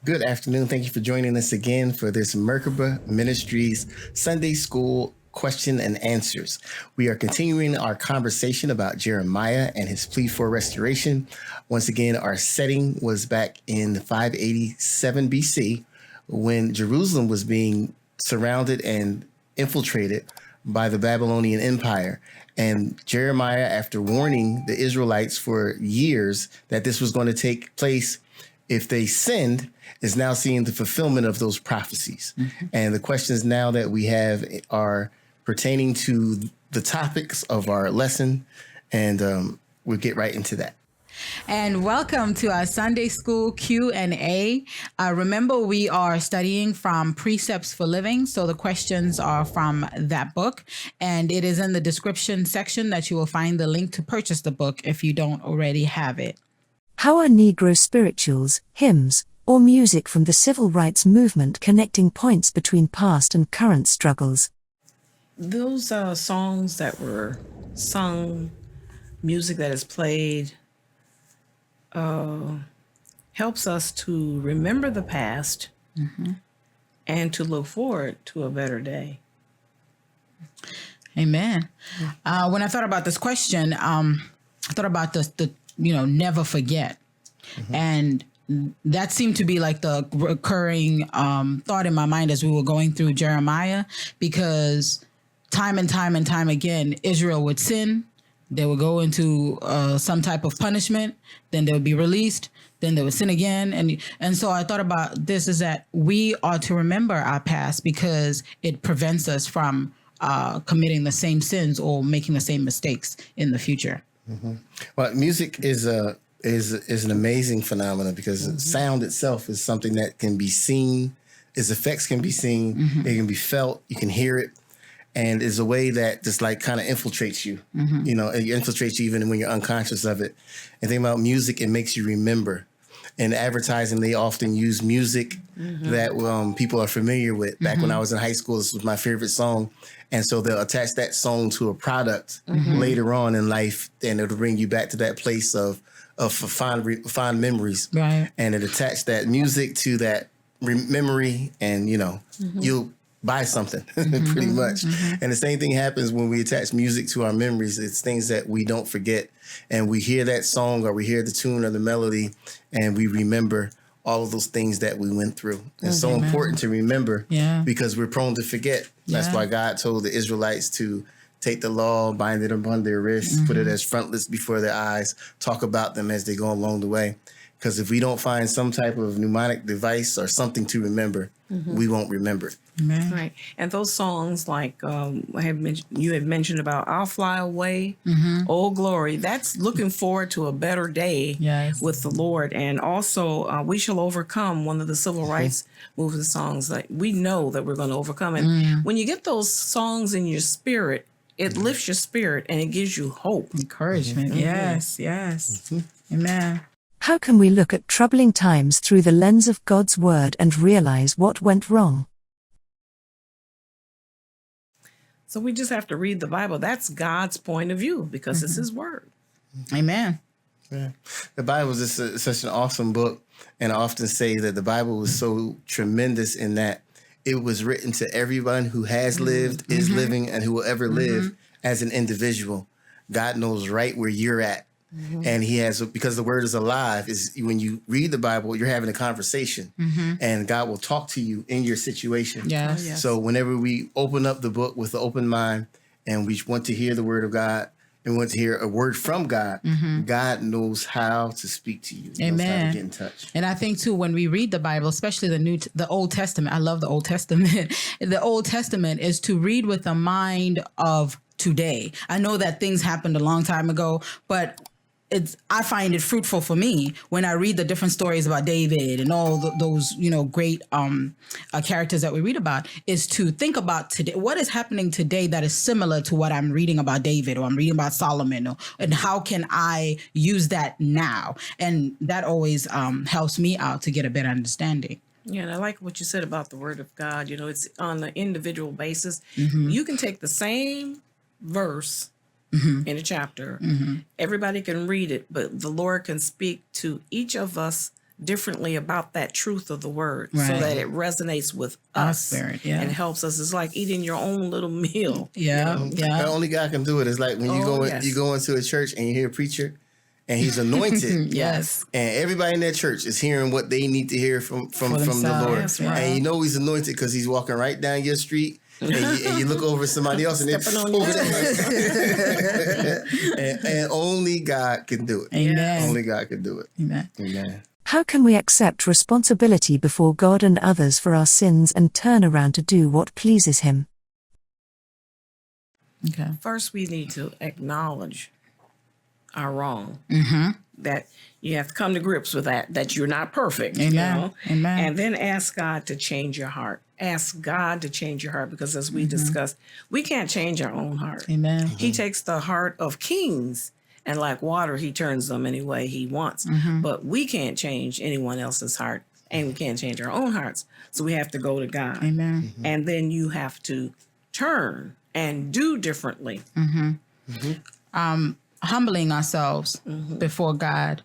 Good afternoon. Thank you for joining us again for this Merkabah Ministries Sunday School question and answers. We are continuing our conversation about Jeremiah and his plea for restoration. Once again, our setting was back in 587 BC when Jerusalem was being surrounded and infiltrated by the Babylonian Empire. And Jeremiah, after warning the Israelites for years that this was going to take place if they sinned, is now seeing the fulfillment of those prophecies. Mm-hmm. And the questions now that we have are pertaining to the topics of our lesson, and we'll get right into that. And welcome to our Sunday School Q&A. Remember, we are studying from Precepts for Living, so the questions are from that book, and it is in the description section that you will find the link to purchase the book if you don't already have it. How are Negro spirituals, hymns, or music from the civil rights movement connecting points between past and current struggles? Those songs that were sung, music that is played, helps us to remember the past and to look forward to a better day. Amen. When I thought about this question, I thought about the never forget. Mm-hmm. And that seemed to be like the recurring thought in my mind as we were going through Jeremiah, because time and time again, Israel would sin. They would go into some type of punishment. Then they would be released. Then they would sin again. And so I thought about this is that we ought to remember our past because it prevents us from committing the same sins or making the same mistakes in the future. Mm-hmm. Well, music is an amazing phenomenon because sound itself is something that can be seen. Its effects can be seen. Mm-hmm. It can be felt. You can hear it. And is a way that just like kind of infiltrates you. Mm-hmm. You know, it infiltrates you even when you're unconscious of it. And think about music, it makes you remember. In advertising, they often use music that people are familiar with. Back when I was in high school, this was my favorite song. And so they'll attach that song to a product later on in life, and it'll bring you back to that place of fond memories. Right. And it attached that music to that memory, and, you'll buy something pretty much. And the same thing happens when we attach music to our memories. It's things that we don't forget. And we hear that song or we hear the tune or the melody and we remember all of those things that we went through. It's so important to remember because we're prone to forget. That's why God told the Israelites to take the law, bind it upon their wrists, put it as frontlets before their eyes, talk about them as they go along the way. Because if we don't find some type of mnemonic device or something to remember, we won't remember it. Amen. Right. And those songs like you had mentioned about I'll Fly Away, Oh Glory, that's looking forward to a better day with the Lord. And also We Shall Overcome, one of the civil rights movement songs. Like we know that we're going to overcome. And when you get those songs in your spirit, it lifts your spirit and it gives you hope. Encouragement. Yes. Amen. How can we look at troubling times through the lens of God's Word and realize what went wrong? So we just have to read the Bible. That's God's point of view because it's His Word. Amen. Yeah. The Bible is such an awesome book. And I often say that the Bible was so tremendous in that it was written to everyone who has lived, is living, and who will ever live as an individual. God knows right where you're at. And he has, because the word is alive, is when you read the Bible, you're having a conversation and God will talk to you in your situation. Yes. So whenever we open up the book with an open mind and we want to hear the word of God and want to hear a word from God, God knows how to speak to you. He knows how to get in touch. And I think too, when we read the Bible, especially the Old Testament, I love the Old Testament. The Old Testament is to read with a mind of today. I know that things happened a long time ago, but I find it fruitful for me when I read the different stories about David and all those, great characters that we read about, is to think about today. What is happening today that is similar to what I'm reading about David or I'm reading about Solomon, and how can I use that now? And that always helps me out to get a better understanding. Yeah, and I like what you said about the Word of God. It's on an individual basis. You can take the same verse in a chapter. Everybody can read it, but the Lord can speak to each of us differently about that truth of the word so that it resonates with us spirit, and helps us. It's like eating your own little meal. The only God can do it is like when you go into a church and you hear a preacher and he's anointed. Yes. And everybody in that church is hearing what they need to hear from the Lord. That's right. And you know he's anointed because he's walking right down your street. And you look over at somebody else and they're over there. and only God can do it. Amen. Only God can do it. Amen. How can we accept responsibility before God and others for our sins and turn around to do what pleases Him? Okay. First, we need to acknowledge our wrong. That you have to come to grips with that you're not perfect. Amen. You know? Amen. And then ask God to change your heart. Ask God to change your heart, because as we discussed, we can't change our own heart. Amen. He takes the heart of kings and like water, he turns them any way he wants. But we can't change anyone else's heart, and we can't change our own hearts. So we have to go to God. Amen. And then you have to turn and do differently. Humbling ourselves before God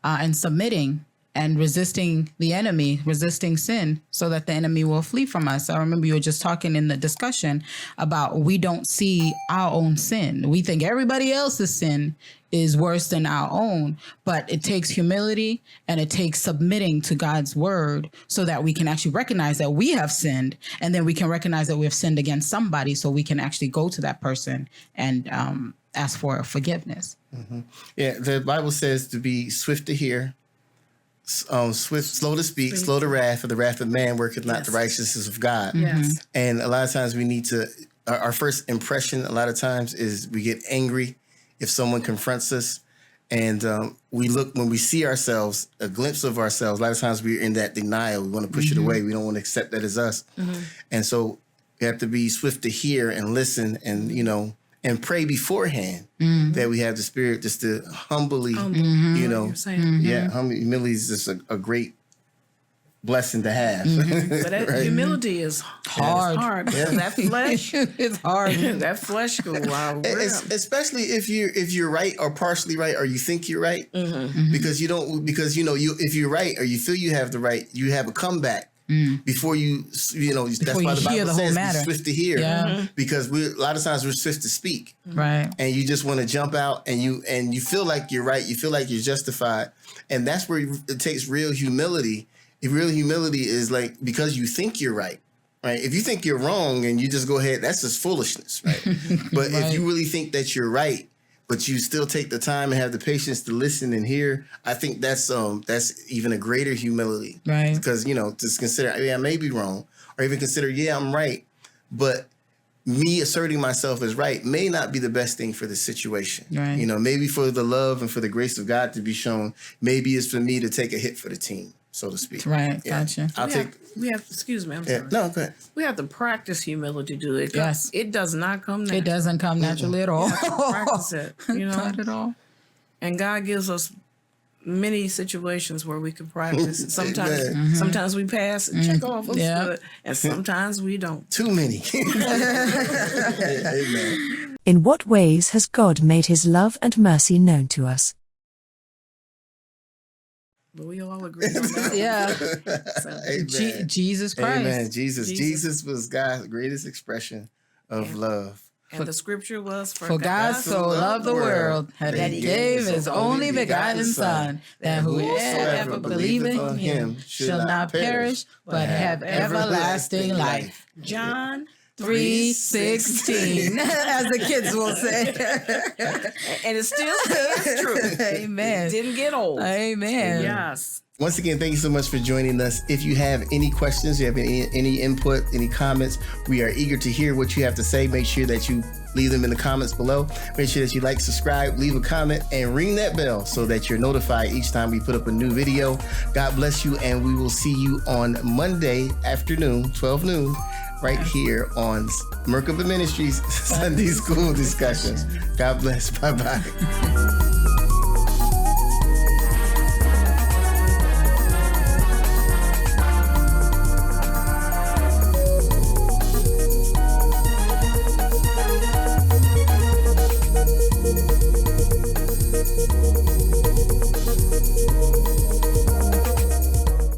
and submitting and resisting the enemy, resisting sin, so that the enemy will flee from us. I remember you were just talking in the discussion about we don't see our own sin. We think everybody else's sin is worse than our own, but it takes humility and it takes submitting to God's word so that we can actually recognize that we have sinned, and then we can recognize that we have sinned against somebody, so we can actually go to that person and ask for forgiveness. Yeah, the Bible says to be swift to hear, slow to speak, slow to wrath, for the wrath of man worketh not the righteousness of God. And a lot of times we need to, our first impression a lot of times is we get angry if someone confronts us. And when we see ourselves, a glimpse of ourselves, a lot of times we're in that denial. We want to push it away. We don't want to accept that as us. And so we have to be swift to hear and listen and, and pray beforehand that we have the Spirit just to humbly, humility is just a great blessing to have. But that humility is hard. That flesh, it's hard. That flesh go wild. Especially if you're right or partially right, or you think you're right, because if you're right or you feel you have the right, you have a comeback. Before that's why the Bible says be swift to hear, because a lot of times we're swift to speak, right? And you just want to jump out and you feel like you're right, you feel like you're justified, and that's where it takes real humility. Real humility is like, because you think you're right. If you think you're wrong and you just go ahead, that's just foolishness, right? But if you really think that you're right, but you still take the time and have the patience to listen and hear, I think that's even a greater humility, right? Because just consider, I may be wrong, or even consider, I'm right, but me asserting myself as right may not be the best thing for the situation. Right. Maybe for the love and for the grace of God to be shown, maybe it's for me to take a hit for the team, so to speak. Right. Gotcha. We have excuse me, I'm sorry. No, go ahead. We have to practice humility to do it. Yes. It does not come naturally. It doesn't come naturally at all. Practice it, Not at all. And God gives us many situations where we can practice. Sometimes we pass and check off. Good, and sometimes we don't. Too many. Amen. In what ways has God made His love and mercy known to us? But we all agree on that. Jesus Christ. Amen. Jesus was God's greatest expression of love. And the scripture was, for God so loved the world that He gave His only begotten Son, that whosoever believeth in Him shall not perish, but have everlasting life. John 3:16, as the kids will say. And it still is true. Amen. It didn't get old. Amen. Yes. Once again, thank you so much for joining us. If you have any questions, you have any input, any comments, we are eager to hear what you have to say. Make sure that you leave them in the comments below. Make sure that you like, subscribe, leave a comment, and ring that bell so that you're notified each time we put up a new video. God bless you, and we will see you on Monday afternoon, 12 noon, right here on Merkabah Ministries Sunday School Discussions. God bless. Bye-bye.